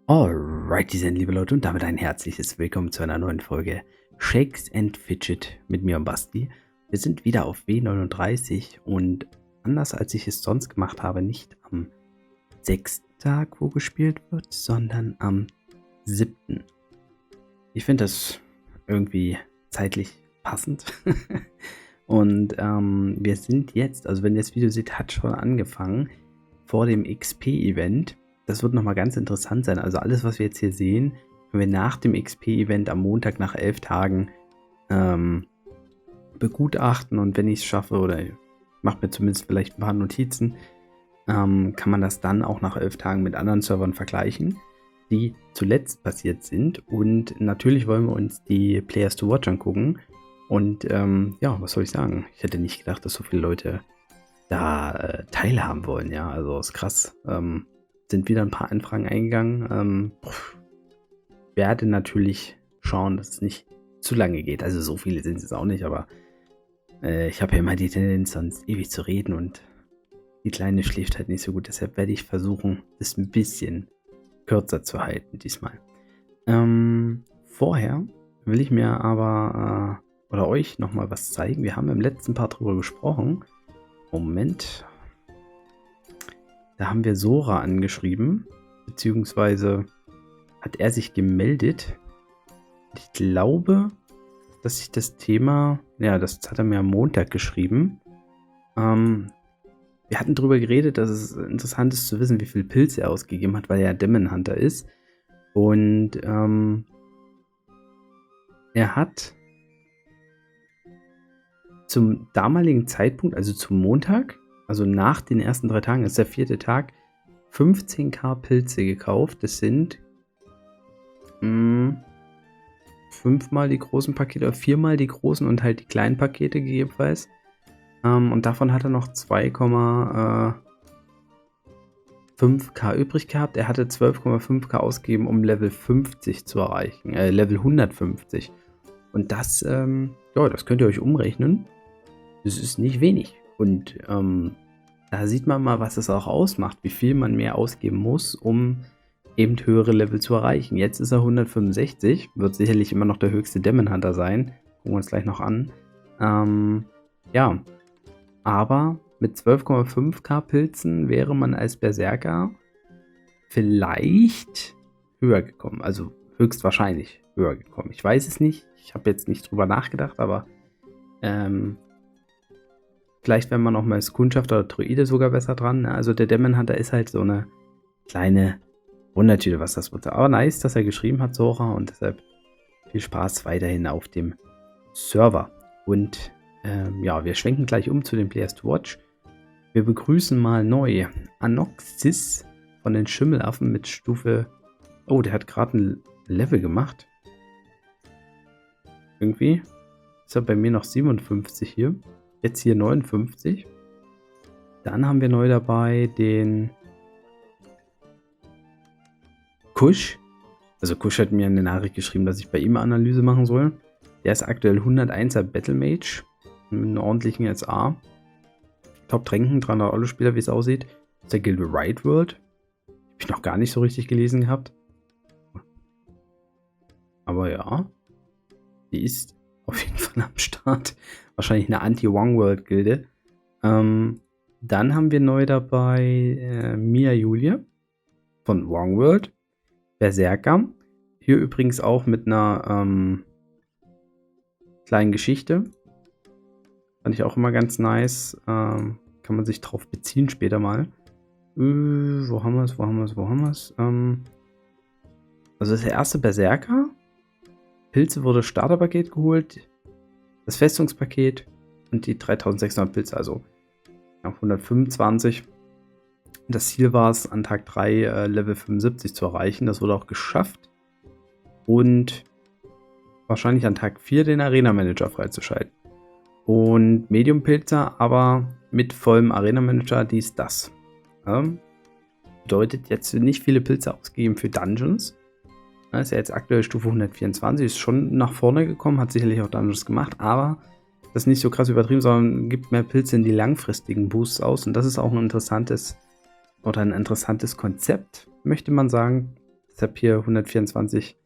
Alrighty then, liebe Leute, und damit ein herzliches Willkommen zu einer neuen Folge Shakes and Fidget mit mir und Basti. Wir sind wieder auf W39 und anders als ich es sonst gemacht habe, nicht am 6. Tag, wo gespielt wird, sondern am 7. Ich finde das irgendwie zeitlich passend. Und wir sind jetzt, also wenn ihr das Video seht, hat schon angefangen vor dem XP-Event. Das wird nochmal ganz interessant sein. Also alles, was wir jetzt hier sehen, können wir nach dem XP-Event am Montag nach 11 Tagen begutachten. Und wenn ich es schaffe, oder ich mache mir zumindest vielleicht ein paar Notizen, kann man das dann auch nach 11 Tagen mit anderen Servern vergleichen, die zuletzt passiert sind. Und natürlich wollen wir uns die Players to Watch angucken. Und ja, was soll ich sagen? Ich hätte nicht gedacht, dass so viele Leute da teilhaben wollen. Ja, also ist krass. Sind wieder ein paar Anfragen eingegangen. Werde natürlich schauen, dass es nicht zu lange geht. Also so viele sind es jetzt auch nicht, aber ich habe ja immer die Tendenz, sonst ewig zu reden und die Kleine schläft halt nicht so gut. Deshalb werde ich versuchen, das ein bisschen kürzer zu halten diesmal. Vorher will ich mir aber oder euch nochmal was zeigen. Wir haben im letzten Part drüber gesprochen. Moment. Da haben wir Sora angeschrieben, beziehungsweise hat er sich gemeldet. Ich glaube, dass sich das Thema, ja, das hat er mir am Montag geschrieben. Wir hatten darüber geredet, dass es interessant ist zu wissen, wie viel Pilze er ausgegeben hat, weil er Demon Hunter ist. Und er hat zum damaligen Zeitpunkt, also zum Montag, also nach den ersten 3 Tagen, ist der 4. Tag, 15.000 Pilze gekauft. Das sind 5-mal die großen Pakete, oder 4-mal die großen und halt die kleinen Pakete gegebenenfalls. Und davon hat er noch 2,5k übrig gehabt. Er hatte 12,5k ausgegeben, um Level 50 zu erreichen. Level 150. Und das, ja, das könnt ihr euch umrechnen. Das ist nicht wenig. Und da sieht man mal, was es auch ausmacht, wie viel man mehr ausgeben muss, um eben höhere Level zu erreichen. Jetzt ist er 165, wird sicherlich immer noch der höchste Demon Hunter sein. Gucken wir uns gleich noch an. Ja, aber mit 12,5k Pilzen wäre man als Berserker vielleicht höher gekommen. Also höchstwahrscheinlich höher gekommen. Ich weiß es nicht. Ich habe jetzt nicht drüber nachgedacht, aber vielleicht wäre man noch mal als Kundschafter oder Druide sogar besser dran. Ne? Also der Demon Hunter ist halt so eine kleine Wundertüte, was das wird. Aber nice, dass er geschrieben hat, Sora. Und deshalb viel Spaß weiterhin auf dem Server. Und ja, wir schwenken gleich um zu den Players to Watch. Wir begrüßen mal neu Anoxis von den Schimmelaffen mit Stufe... Oh, der hat gerade ein Level gemacht. Irgendwie ist er bei mir noch 57 hier. Jetzt hier 59. Dann haben wir neu dabei den Kusch. Also Kusch hat mir eine Nachricht geschrieben, dass ich bei ihm eine Analyse machen soll. Der ist aktuell 101er Battle Mage. Mit einem ordentlichen SA. Top-Tränken, 300 Euro-Spieler, wie es aussieht. Das ist der Gilde Right World. Habe ich noch gar nicht so richtig gelesen gehabt. Aber ja. Die ist auf jeden Fall am Start. Wahrscheinlich eine Anti-One-World-Gilde. Dann haben wir neu dabei Mia Julia von One World. Berserker. Hier übrigens auch mit einer kleinen Geschichte. Fand ich auch immer ganz nice. Kann man sich drauf beziehen später mal. Wo haben wir es? Also das erste Berserker. Pilze wurde Starterpaket geholt. Das Festungspaket und die 3600 Pilze, also auf 125. Das Ziel war es, an Tag 3 Level 75 zu erreichen. Das wurde auch geschafft. Und wahrscheinlich an Tag 4 den Arena Manager freizuschalten. Und Medium Pilze, aber mit vollem Arena Manager, dies, das. Bedeutet jetzt nicht viele Pilze ausgegeben für Dungeons. Ist ja jetzt aktuell Stufe 124, ist schon nach vorne gekommen, hat sicherlich auch Dungeons gemacht, aber das ist nicht so krass übertrieben, sondern gibt mehr Pilze in die langfristigen Boosts aus. Und das ist auch ein interessantes Konzept, möchte man sagen. Deshalb hier 124.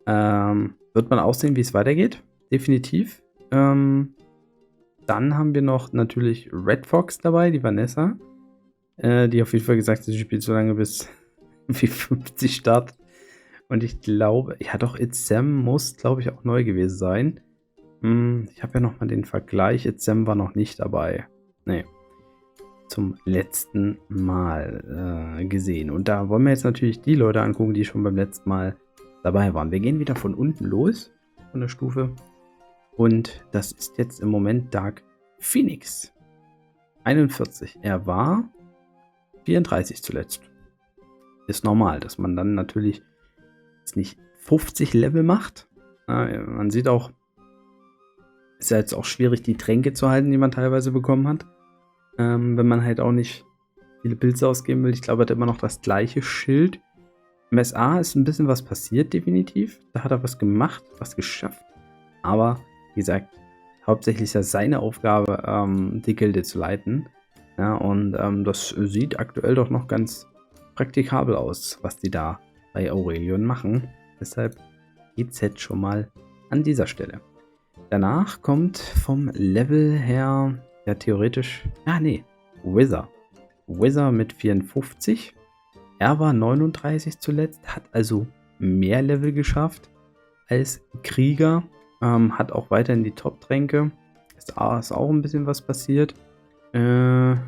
Wird man auch sehen, wie es weitergeht. Definitiv. Dann haben wir noch natürlich Red Fox dabei, die Vanessa. Die auf jeden Fall gesagt hat, sie spielt so lange bis wie 50 startet. Und ich glaube, ja doch, It's Sam muss, glaube ich, auch neu gewesen sein. Ich habe ja nochmal den Vergleich. It's Sam war noch nicht dabei. Nee. Zum letzten Mal gesehen. Und da wollen wir jetzt natürlich die Leute angucken, die schon beim letzten Mal dabei waren. Wir gehen wieder von unten los, von der Stufe. Und das ist jetzt im Moment Dark Phoenix. 41. Er war 34 zuletzt. Ist normal, dass man dann natürlich jetzt nicht 50 Level macht. Man sieht auch, ist ja jetzt auch schwierig, die Tränke zu halten, die man teilweise bekommen hat. Wenn man halt auch nicht viele Pilze ausgeben will. Ich glaube, er hat immer noch das gleiche Schild. Im SA ist ein bisschen was passiert, definitiv. Da hat er was gemacht, was geschafft. Aber, wie gesagt, hauptsächlich ist ja seine Aufgabe, die Gilde zu leiten. Ja, und das sieht aktuell doch noch ganz praktikabel aus, was die da bei Aurelion machen. Deshalb geht's jetzt schon mal an dieser Stelle. Danach kommt vom Level her, ja theoretisch, Wither. Wither mit 54. Er war 39 zuletzt, hat also mehr Level geschafft als Krieger. Hat auch weiterhin die Top-Tränke. Ist auch ein bisschen was passiert. Ich habe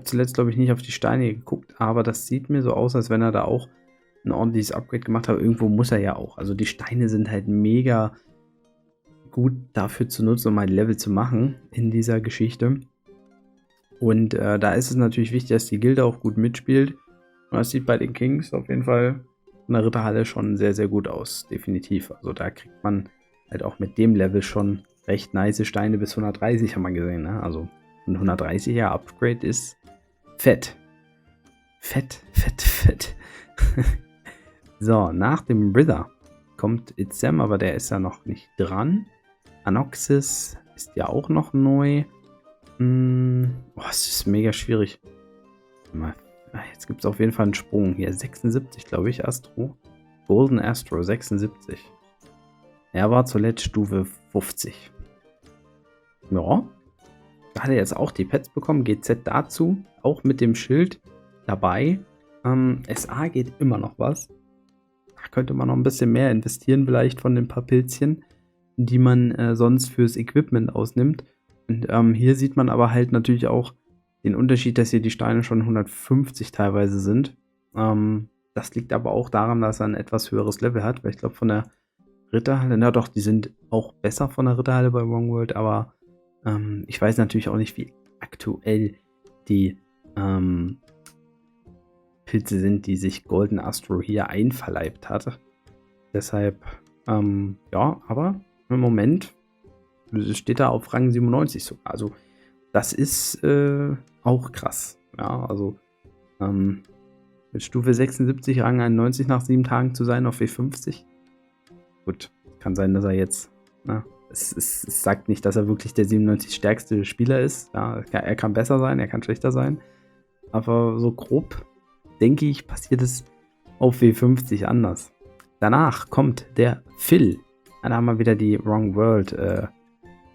zuletzt, glaube ich, nicht auf die Steine geguckt, aber das sieht mir so aus, als wenn er da auch ein ordentliches Upgrade gemacht hat. Irgendwo muss er ja auch. Also die Steine sind halt mega gut dafür zu nutzen, um ein Level zu machen in dieser Geschichte. Und da ist es natürlich wichtig, dass die Gilde auch gut mitspielt. Und das sieht bei den Kings auf jeden Fall in der Ritterhalle schon sehr, sehr gut aus. Definitiv. Also da kriegt man halt auch mit dem Level schon recht nice Steine bis 130, haben wir gesehen. Ne? Also ein 130er Upgrade ist fett. Fett. So, nach dem Wither kommt It's Sam, aber der ist ja noch nicht dran. Anoxis ist ja auch noch neu. Es ist mega schwierig. Jetzt gibt es auf jeden Fall einen Sprung. Hier 76, glaube ich, Astro. Golden Astro 76. Er war zuletzt Stufe 50. Ja. Da hat er jetzt auch die Pets bekommen. GZ dazu. Auch mit dem Schild dabei. SA geht immer noch was. Da könnte man noch ein bisschen mehr investieren, vielleicht von den paar Pilzchen, die man sonst fürs Equipment ausnimmt. Und hier sieht man aber halt natürlich auch den Unterschied, dass hier die Steine schon 150 teilweise sind. Das liegt aber auch daran, dass er ein etwas höheres Level hat, weil ich glaube von der Ritterhalle, na doch, die sind auch besser von der Ritterhalle bei Wrong World, aber ich weiß natürlich auch nicht, wie aktuell die Pilze sind, die sich Golden Astro hier einverleibt hat. Deshalb, ja, aber im Moment steht er auf Rang 97 sogar. Also das ist auch krass. Ja, also mit Stufe 76 Rang 91 nach 7 Tagen zu sein auf W50. Gut, kann sein, dass er jetzt, es sagt nicht, dass er wirklich der 97 stärkste Spieler ist. Ja, er kann besser sein, er kann schlechter sein. Aber so grob, denke ich, passiert es auf W50 anders. Danach kommt der Phil. Dann haben wir wieder die Wrong World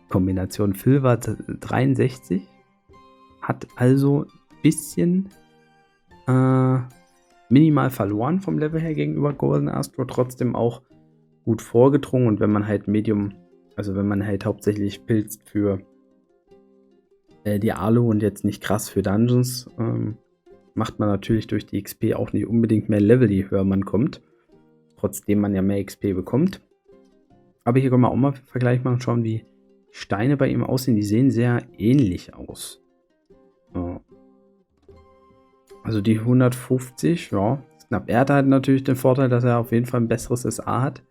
Kombination. Phil war 63. Hat also ein bisschen minimal verloren vom Level her gegenüber Golden Astro. Trotzdem auch gut vorgedrungen. Und wenn man halt Medium, also wenn man halt hauptsächlich pilzt für die Alu und jetzt nicht krass für Dungeons, macht man natürlich durch die XP auch nicht unbedingt mehr Level, je höher man kommt. Trotzdem man ja mehr XP bekommt. Aber hier können wir auch mal Vergleich machen und schauen, wie Steine bei ihm aussehen. Die sehen sehr ähnlich aus. Also die 150, ja, knapp. Er hat halt natürlich den Vorteil, dass er auf jeden Fall ein besseres SA hat.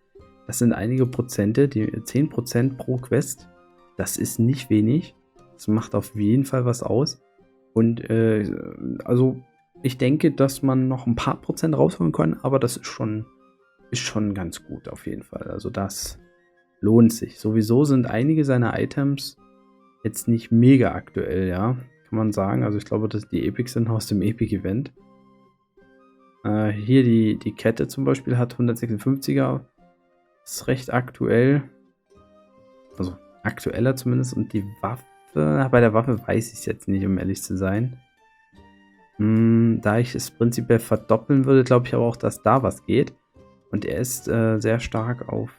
Das sind einige Prozente, die 10% pro Quest. Das ist nicht wenig. Das macht auf jeden Fall was aus. Und also ich denke, dass man noch ein paar Prozent rausholen kann, aber das ist schon ganz gut auf jeden Fall. Also das lohnt sich. Sowieso sind einige seiner Items jetzt nicht mega aktuell, ja, kann man sagen. Also ich glaube, dass die Epics sind aus dem Epic-Event. Hier die Kette zum Beispiel hat 156er. Ist recht aktuell. Also aktueller zumindest. Und die Waffe, bei der Waffe weiß ich es jetzt nicht, um ehrlich zu sein. Da ich es prinzipiell verdoppeln würde, glaube ich aber auch, dass da was geht. Und er ist sehr stark auf...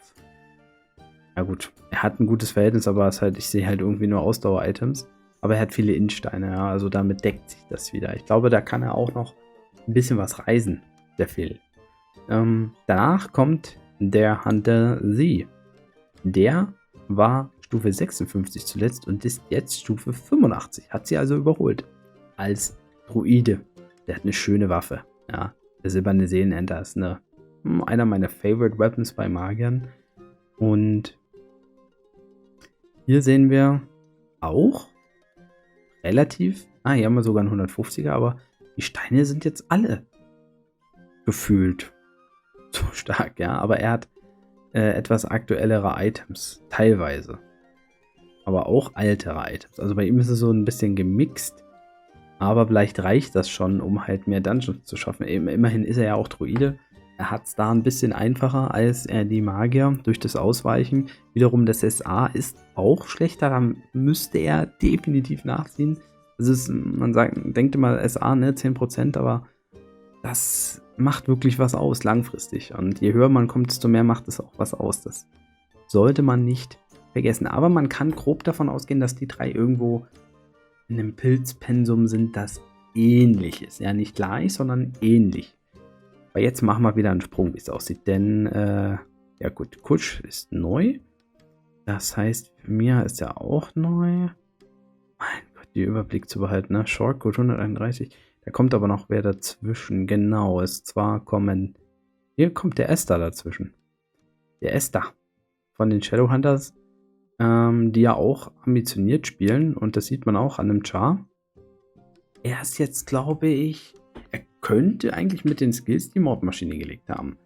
Ja gut, er hat ein gutes Verhältnis, aber es halt, ich sehe halt irgendwie nur Ausdauer-Items. Aber er hat viele Innensteine, ja, also damit deckt sich das wieder. Ich glaube, da kann er auch noch ein bisschen was reisen, der Phil. Danach kommt der Hunter Z. Der war Stufe 56 zuletzt und ist jetzt Stufe 85. Hat sie also überholt. Als Druide. Der hat eine schöne Waffe. Ja, der silberne Seelenenter ist einer meiner Favorite Weapons bei Magiern. Und hier sehen wir auch relativ... hier haben wir sogar einen 150er, aber die Steine sind jetzt alle gefühlt so stark, ja. Aber er hat etwas aktuellere Items, teilweise. Aber auch ältere Items. Also bei ihm ist es so ein bisschen gemixt. Aber vielleicht reicht das schon, um halt mehr Dungeons zu schaffen. Immerhin ist er ja auch Druide. Er hat es da ein bisschen einfacher als die Magier durch das Ausweichen. Wiederum das SA ist auch schlechter. Da müsste er definitiv nachziehen. Das ist, denkt immer SA, ne, 10%, aber das macht wirklich was aus, langfristig. Und je höher man kommt, desto mehr macht es auch was aus. Das sollte man nicht vergessen. Aber man kann grob davon ausgehen, dass die drei irgendwo in einem Pilzpensum sind, das ähnlich ist. Ja, nicht gleich, sondern ähnlich. Aber jetzt machen wir wieder einen Sprung, wie es aussieht. Denn, ja gut, Kusch ist neu. Das heißt, für mir ist er auch neu. Mein Gott, die Überblick zu behalten, ne? Shortcut 131. Da kommt aber noch wer dazwischen. Genau, hier kommt der Esther dazwischen. Der Esther von den Shadowhunters, die ja auch ambitioniert spielen. Und das sieht man auch an dem Char. Er ist jetzt, glaube ich, er könnte eigentlich mit den Skills die Mordmaschine gelegt haben.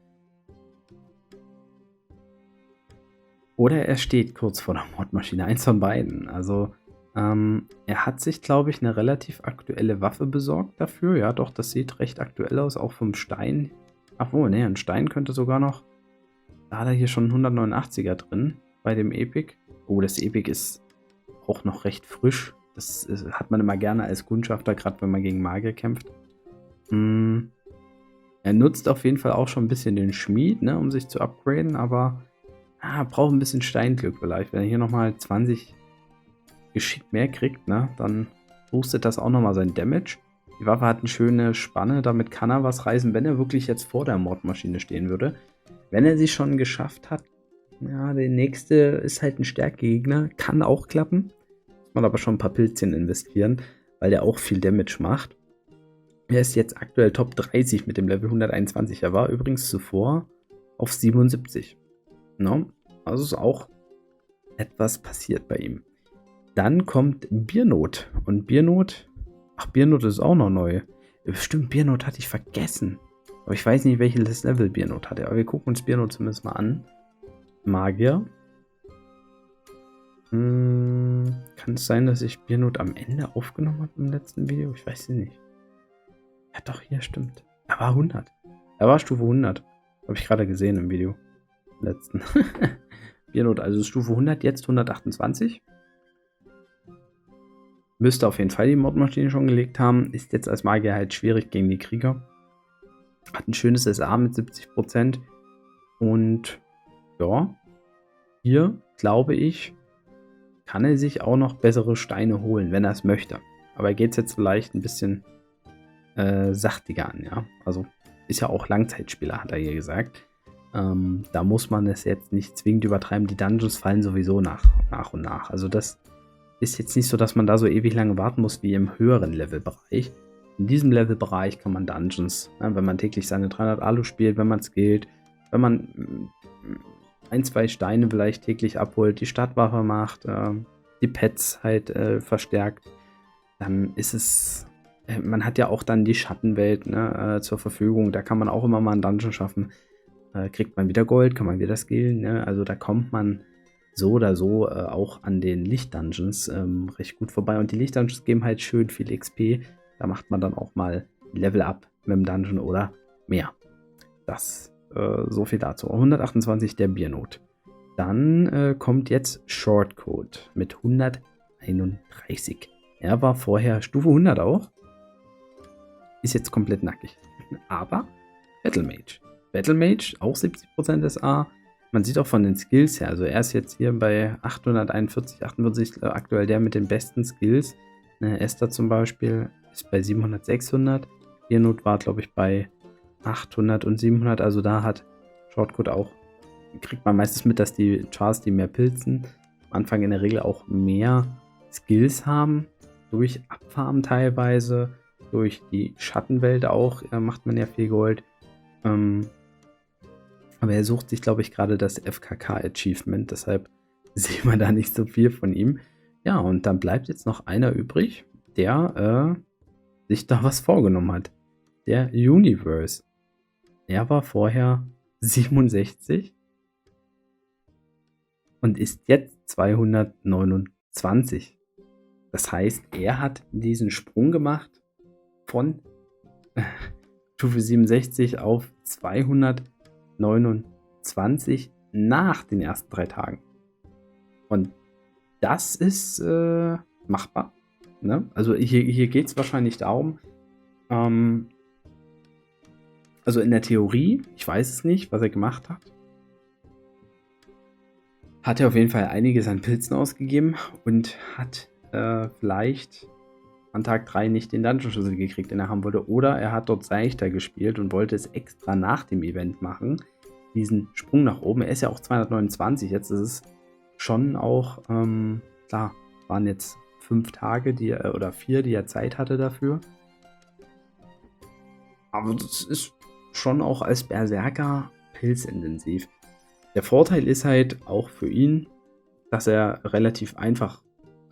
Oder er steht kurz vor der Mordmaschine. Eins von beiden. Also, er hat sich, glaube ich, eine relativ aktuelle Waffe besorgt dafür. Ja, doch, das sieht recht aktuell aus, auch vom Stein. Ach, ne, ein Stein könnte sogar noch. Da hat er hier schon 189er drin bei dem Epic. Oh, das Epic ist auch noch recht frisch. Das hat man immer gerne als Kundschafter, gerade wenn man gegen Magier kämpft. Er nutzt auf jeden Fall auch schon ein bisschen den Schmied, ne, um sich zu upgraden, aber braucht ein bisschen Steinglück vielleicht. Wenn er hier nochmal 20 Geschick mehr kriegt, ne, dann boostet das auch nochmal sein Damage. Die Waffe hat eine schöne Spanne, damit kann er was reißen, wenn er wirklich jetzt vor der Mordmaschine stehen würde. Wenn er sie schon geschafft hat, ja, der nächste ist halt ein Stärkegegner, kann auch klappen. Muss man aber schon ein paar Pilzchen investieren, weil der auch viel Damage macht. Er ist jetzt aktuell Top 30 mit dem Level 121. Er war übrigens zuvor auf 77. No? Also ist auch etwas passiert bei ihm. Dann kommt Biernot. Und Biernot ist auch noch neu. Stimmt, Biernot hatte ich vergessen. Aber ich weiß nicht, welches Level Biernot hatte. Aber wir gucken uns Biernot zumindest mal an. Magier. Kann es sein, dass ich Biernot am Ende aufgenommen habe im letzten Video? Ich weiß es nicht. Ja doch, hier stimmt. Er war 100. Er war Stufe 100. Habe ich gerade gesehen im Video. Im letzten. Biernot, also Stufe 100, jetzt 128. Müsste auf jeden Fall die Mordmaschine schon gelegt haben. Ist jetzt als Magier halt schwierig gegen die Krieger. Hat ein schönes SA mit 70%. Und ja, hier glaube ich, kann er sich auch noch bessere Steine holen, wenn er es möchte. Aber er geht es jetzt vielleicht ein bisschen sachtiger an, ja. Also ist ja auch Langzeitspieler, hat er hier gesagt. Da muss man es jetzt nicht zwingend übertreiben. Die Dungeons fallen sowieso nach und nach. Also das ist jetzt nicht so, dass man da so ewig lange warten muss wie im höheren Levelbereich. In diesem Levelbereich kann man Dungeons, wenn man täglich seine 300 Alu spielt, wenn man skillt, wenn man 1-2 Steine vielleicht täglich abholt, die Stadtwache macht, die Pets halt verstärkt, dann ist es, man hat ja auch dann die Schattenwelt, ne, zur Verfügung, da kann man auch immer mal einen Dungeon schaffen, kriegt man wieder Gold, kann man wieder skillen, ne? Also da kommt man so oder so auch an den Licht-Dungeons recht gut vorbei. Und die Licht-Dungeons geben halt schön viel XP. Da macht man dann auch mal Level-Up mit dem Dungeon oder mehr. Das so viel dazu. 128 der Biernot. Dann kommt jetzt Shortcode mit 131. Er war vorher Stufe 100 auch. Ist jetzt komplett nackig. Aber Battle Mage. Battle Mage, auch 70% SA. Man sieht auch von den Skills her, also er ist jetzt hier bei 841, 48 aktuell der mit den besten Skills. Esther zum Beispiel ist bei 700, 600. Biernot war, glaube ich, bei 800 und 700. Also da hat Shortcode auch, kriegt man meistens mit, dass die Chars, die mehr pilzen, am Anfang in der Regel auch mehr Skills haben. Durch Abfarmen teilweise, durch die Schattenwelt auch macht man ja viel Gold. Aber er sucht sich, glaube ich, gerade das FKK-Achievement, deshalb sehen wir da nicht so viel von ihm. Ja, und dann bleibt jetzt noch einer übrig, der sich da was vorgenommen hat. Der Universe. Er war vorher 67 und ist jetzt 229. Das heißt, er hat diesen Sprung gemacht von Stufe 67 auf 229 nach den ersten 3 Tagen. Und das ist machbar. Ne? Also hier geht es wahrscheinlich darum, also in der Theorie, ich weiß es nicht, was er gemacht hat, hat er auf jeden Fall einiges an Pilzen ausgegeben und hat vielleicht an Tag 3 nicht den Dungeon-Schlüssel gekriegt, den er haben wollte. Oder er hat dort seichter gespielt und wollte es extra nach dem Event machen. Diesen Sprung nach oben. Er ist ja auch 229 jetzt. Das ist schon auch, klar, waren jetzt 5 Tage, oder 4, die er Zeit hatte dafür. Aber das ist schon auch als Berserker pilzintensiv. Der Vorteil ist halt auch für ihn, dass er relativ einfach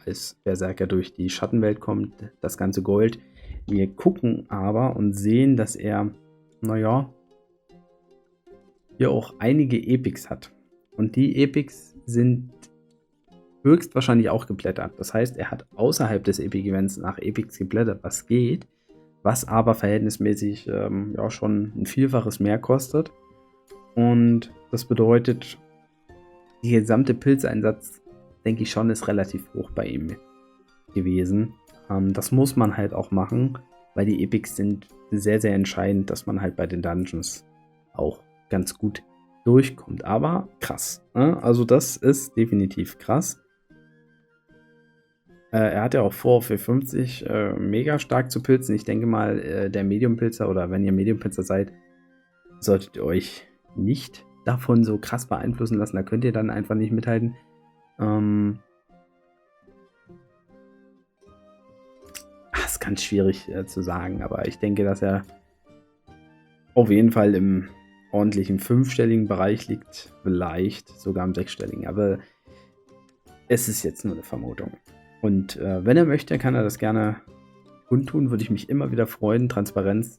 als Berserker durch die Schattenwelt kommt, das ganze Gold. Wir gucken aber und sehen, dass er, naja, hier auch einige Epics hat. Und die Epics sind höchstwahrscheinlich auch geblättert. Das heißt, er hat außerhalb des Epic-Events nach Epics geblättert, was geht, was aber verhältnismäßig ja schon ein Vielfaches mehr kostet. Und das bedeutet, der gesamte Pilzeinsatz, denke ich schon, ist relativ hoch bei ihm gewesen. Das muss man halt auch machen, weil die Epics sind sehr, sehr entscheidend, dass man halt bei den Dungeons auch ganz gut durchkommt. Aber krass. Ne? Also das ist definitiv krass. Er hat ja auch vor, für 50 mega stark zu pilzen. Ich denke mal, der Medium-Pilzer oder wenn ihr Medium-Pilzer seid, solltet ihr euch nicht davon so krass beeinflussen lassen. Da könnt ihr dann einfach nicht mithalten. Ist ganz schwierig zu sagen, aber ich denke, dass er auf jeden Fall im ordentlichen 5-stelligen Bereich liegt. Vielleicht sogar im 6-stelligen. Aber es ist jetzt nur eine Vermutung. Und wenn er möchte, kann er das gerne kundtun. Würde ich mich immer wieder freuen. Transparenz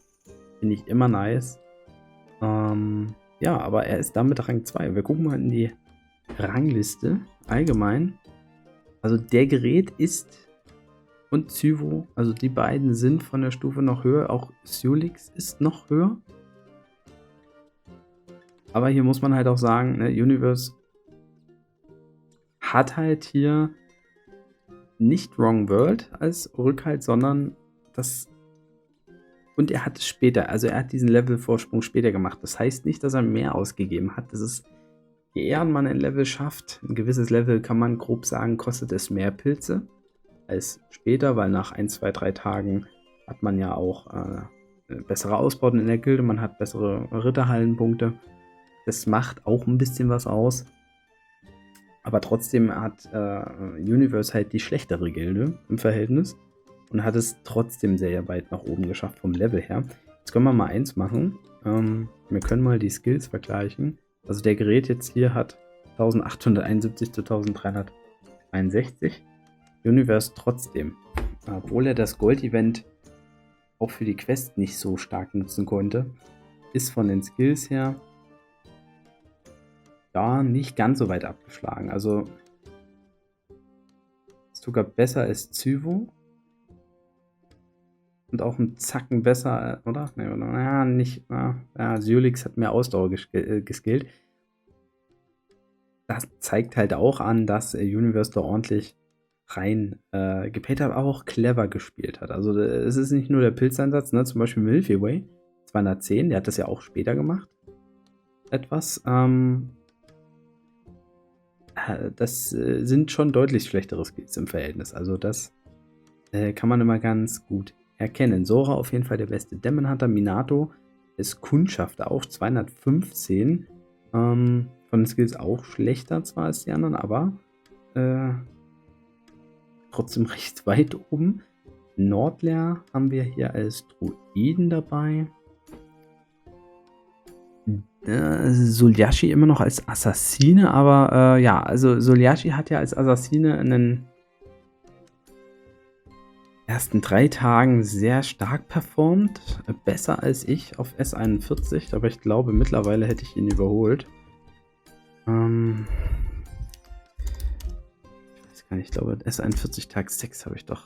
finde ich immer nice. Ja, aber er ist damit Rang 2. Wir gucken mal in die Rangliste allgemein. Also der Gerät ist und Zyvo, also die beiden sind von der Stufe noch höher. Auch Sulix ist noch höher. Aber hier muss man halt auch sagen, ne, Universe hat halt hier nicht Wrong World als Rückhalt, sondern das. Und er hat es später, also er hat diesen Levelvorsprung später gemacht. Das heißt nicht, dass er mehr ausgegeben hat. Das ist, je eher man ein Level schafft, ein gewisses Level kann man grob sagen, kostet es mehr Pilze als später, weil nach 1, 2, 3 Tagen hat man ja auch bessere Ausbauten in der Gilde, man hat bessere Ritterhallenpunkte. Das macht auch ein bisschen was aus. Aber trotzdem hat Universe halt die schlechtere Gilde im Verhältnis und hat es trotzdem sehr weit nach oben geschafft vom Level her. Jetzt können wir mal eins machen. Wir können mal die Skills vergleichen. Also der Gerät jetzt hier hat 1871 zu 1361. Universe trotzdem, obwohl er das Gold-Event auch für die Quest nicht so stark nutzen konnte, ist von den Skills her da nicht ganz so weit abgeschlagen. Also ist sogar besser als Zyvo. und auch ein Zacken besser, oder? Ne, oder ja, nicht, ja, Syolix hat mehr Ausdauer geskillt. Das zeigt halt auch an, dass Universe da ordentlich rein gepayt hat, aber auch clever gespielt hat. Also es ist nicht nur der Pilzeinsatz, ne? Zum Beispiel Milky Way 210, der hat das ja auch später gemacht. Etwas. Das sind schon deutlich schlechtere Skills im Verhältnis. Also das kann man immer ganz gut erkennen. Sora auf jeden Fall der beste Demon Hunter. Minato ist Kundschafter auch 215. Von den Skills auch schlechter zwar als die anderen, aber trotzdem recht weit oben. Nordler haben wir hier als Druiden dabei. Solyashi immer noch als Assassine, aber ja, also Solyashi hat ja als Assassine in den ersten 3 Tagen sehr stark performt. Besser als ich auf S41, aber ich glaube, mittlerweile hätte ich ihn überholt. Ich weiß gar nicht, ich glaube, S41 Tag 6 habe ich doch.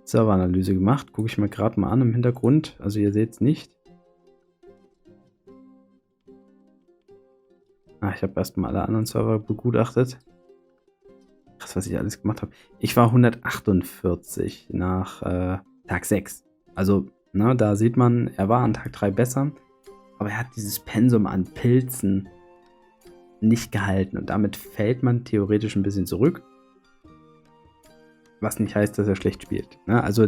Serveranalyse gemacht. Gucke ich mir gerade mal an im Hintergrund. Also ihr seht es nicht. Ich habe erstmal alle anderen Server begutachtet. Krass, was ich alles gemacht habe. Ich war 148 nach Tag 6. Also, ne, da sieht man, er war an Tag 3 besser. Aber er hat dieses Pensum an Pilzen nicht gehalten. Und damit fällt man theoretisch ein bisschen zurück. Was nicht heißt, dass er schlecht spielt. Ne? Also,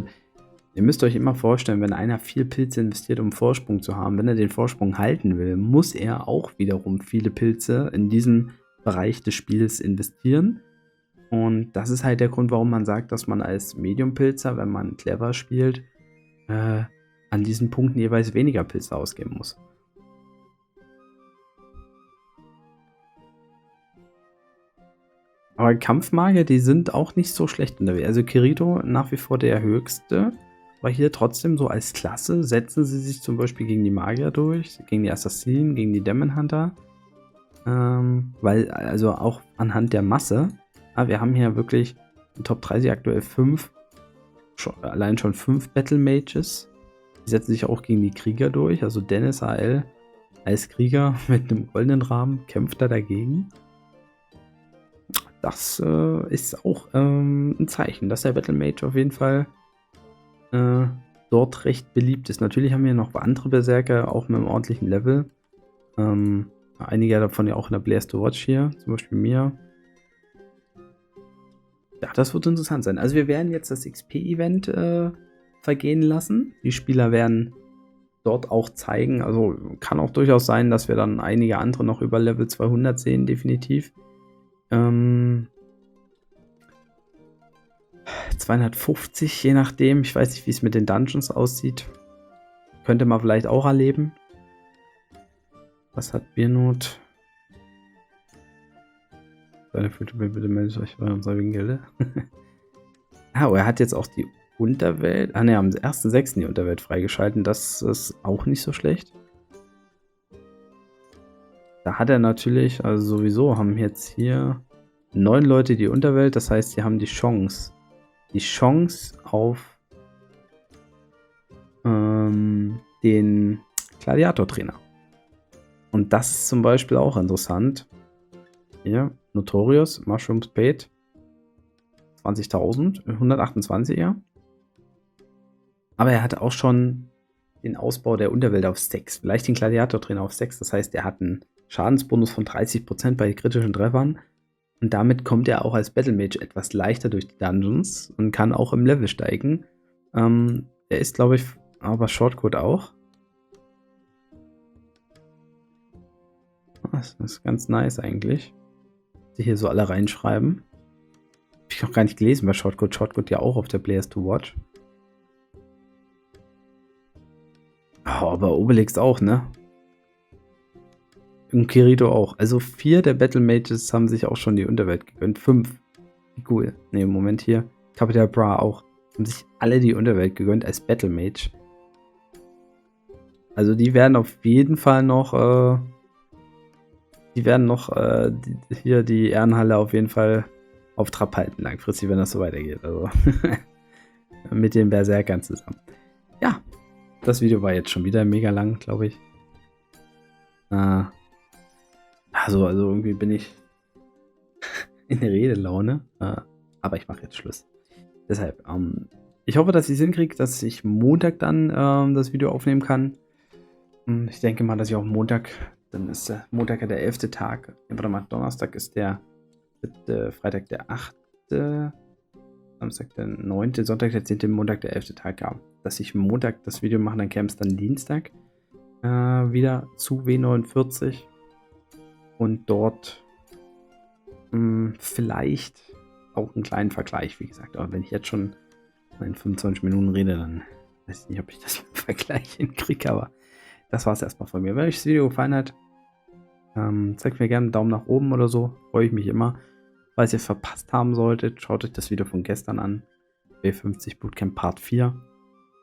ihr müsst euch immer vorstellen, wenn einer viel Pilze investiert, um Vorsprung zu haben, wenn er den Vorsprung halten will, muss er auch wiederum viele Pilze in diesem Bereich des Spiels investieren. Und das ist halt der Grund, warum man sagt, dass man als Medium-Pilzer, wenn man clever spielt, an diesen Punkten jeweils weniger Pilze ausgeben muss. Aber Kampfmagier, die sind auch nicht so schlecht unterwegs. Also Kirito nach wie vor der höchste, aber hier trotzdem so als Klasse setzen sie sich zum Beispiel gegen die Magier durch, gegen die Assassinen, gegen die Demon Hunter. Weil, also auch anhand der Masse, wir haben hier wirklich in Top 30 aktuell 5, allein schon 5 Battle Mages. Die setzen sich auch gegen die Krieger durch. Also Dennis AL als Krieger mit einem goldenen Rahmen kämpft da dagegen. Das ist auch ein Zeichen, dass der Battle Mage auf jeden Fall dort recht beliebt ist. Natürlich haben wir noch andere Berserker, auch mit einem ordentlichen Level. Einige davon ja auch in der Blast to Watch hier, zum Beispiel mir. Ja, das wird interessant sein. Also wir werden jetzt das XP-Event vergehen lassen. Die Spieler werden dort auch zeigen. Also kann auch durchaus sein, dass wir dann einige andere noch über Level 200 sehen, definitiv. 250, je nachdem. Ich weiß nicht, wie es mit den Dungeons aussieht. Könnte man vielleicht auch erleben. Was hat Biernot? Bitte meldet euch bei unserer Gilde. Er hat jetzt auch die Unterwelt. Ne, am 1.6. die Unterwelt freigeschalten. Das ist auch nicht so schlecht. Da hat er natürlich, also sowieso haben jetzt hier 9 Leute die Unterwelt. Das heißt, sie haben die Chance auf den Gladiator-Trainer. Und das ist zum Beispiel auch interessant. Hier, Notorious, Mushroom Spade. 20.000, 128er. Aber er hatte auch schon den Ausbau der Unterwelt auf 6. Vielleicht den Gladiator-Trainer auf 6. Das heißt, er hat einen Schadensbonus von 30% bei kritischen Treffern. Und damit kommt er auch als Battle Mage etwas leichter durch die Dungeons und kann auch im Level steigen. Er ist, glaube ich, aber Shortcode auch. Das ist ganz nice eigentlich. Die hier so alle reinschreiben. Hab ich noch gar nicht gelesen bei Shortcode. Shortcode ja auch auf der Players to Watch. Oh, aber Obelix auch, ne? Und Kirito auch. Also 4 der Battle Mages haben sich auch schon die Unterwelt gegönnt. 5. Wie cool. Ne, Moment hier. Capital Bra auch. Haben sich alle die Unterwelt gegönnt als Battle Mage. Also die werden auf jeden Fall noch hier die Ehrenhalle auf jeden Fall auf Trab halten, langfristig, wenn das so weitergeht. Also mit den Berserkern zusammen. Ja, das Video war jetzt schon wieder mega lang, glaube ich. Also irgendwie bin ich in der Redelaune. Aber ich mache jetzt Schluss. Deshalb, ich hoffe, dass ich es hinkriege, dass ich Montag dann das Video aufnehmen kann. Ich denke mal, dass ich auch Montag, dann ist der Montag ja der 11. Tag. Warte mal, Donnerstag ist der 7., Freitag der 8., Samstag der 9., Sonntag der 10., Montag der 11. Tag haben. Dass ich Montag das Video mache, dann käme es dann Dienstag wieder zu W49 und dort vielleicht auch einen kleinen Vergleich, wie gesagt. Aber wenn ich jetzt schon in 25 Minuten rede, dann weiß ich nicht, ob ich das mit dem Vergleich hinkriege, aber das war es erstmal von mir. Wenn euch das Video gefallen hat, zeigt mir gerne einen Daumen nach oben oder so, freue ich mich immer. Falls ihr es verpasst haben solltet, schaut euch das Video von gestern an. W50 Bootcamp Part 4.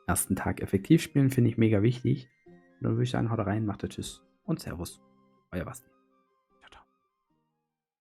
Ersten Tag effektiv spielen, finde ich mega wichtig. Und dann würde ich sagen, haut rein, macht Tschüss und Servus. Euer Basti.